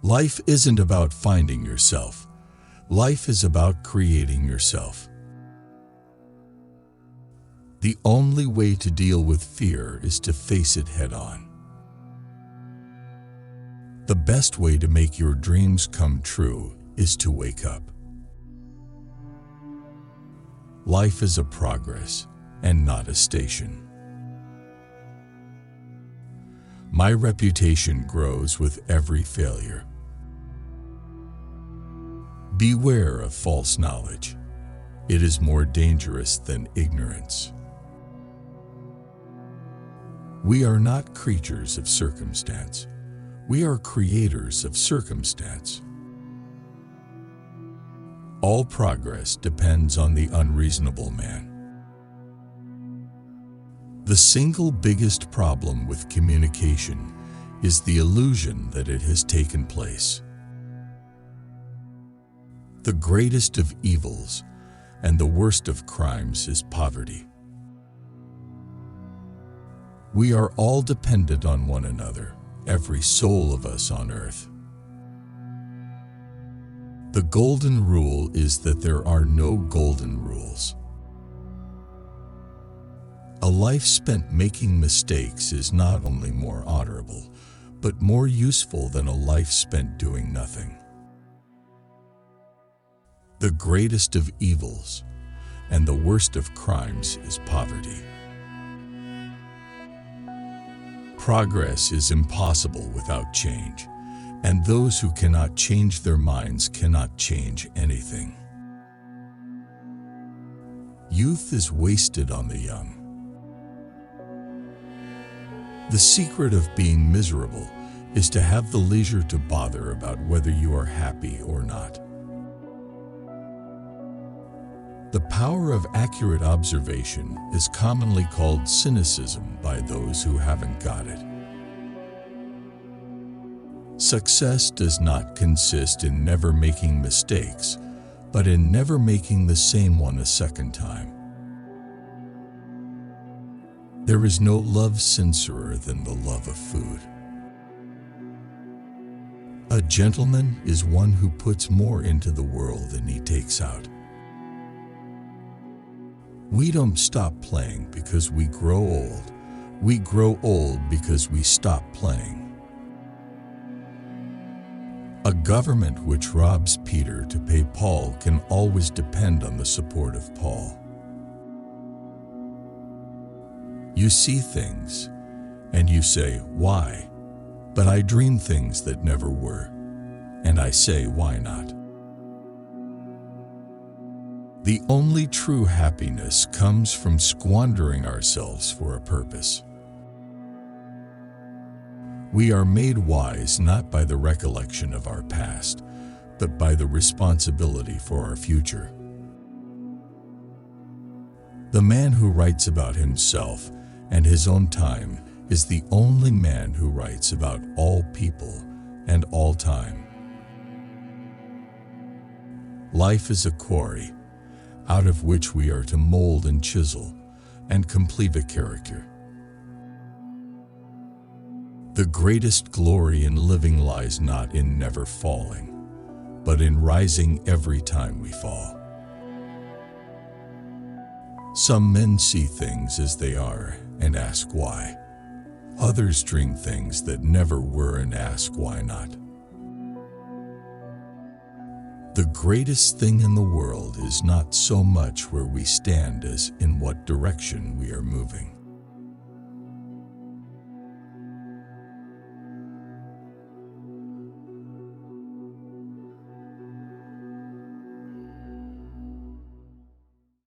Life isn't about finding yourself. Life is about creating yourself. The only way to deal with fear is to face it head-on. The best way to make your dreams come true is to wake up. Life is a progress and not a station. My reputation grows with every failure. Beware of false knowledge. It is more dangerous than ignorance. We are not creatures of circumstance. We are creators of circumstance. All progress depends on the unreasonable man. The single biggest problem with communication is the illusion that it has taken place. The greatest of evils and the worst of crimes is poverty. We are all dependent on one another, every soul of us on earth. The golden rule is that there are no golden rules. A life spent making mistakes is not only more honorable, but more useful than a life spent doing nothing. The greatest of evils and the worst of crimes is poverty. Progress is impossible without change, and those who cannot change their minds cannot change anything. Youth is wasted on the young. The secret of being miserable is to have the leisure to bother about whether you are happy or not. The power of accurate observation is commonly called cynicism by those who haven't got it. Success does not consist in never making mistakes, but in never making the same one a second time. There is no love sincerer than the love of food. A gentleman is one who puts more into the world than he takes out. We don't stop playing because we grow old. We grow old because we stop playing. A government which robs Peter to pay Paul can always depend on the support of Paul. You see things, and you say, "Why?" But I dream things that never were, and I say, "Why not?" The only true happiness comes from squandering ourselves for a purpose. We are made wise not by the recollection of our past, but by the responsibility for our future. The man who writes about himself and his own time is the only man who writes about all people and all time. Life is a quarry, out of which we are to mold and chisel and complete a character. The greatest glory in living lies not in never falling, but in rising every time we fall. Some men see things as they are and ask why. Others dream things that never were and ask why not. The greatest thing in the world is not so much where we stand as in what direction we are moving.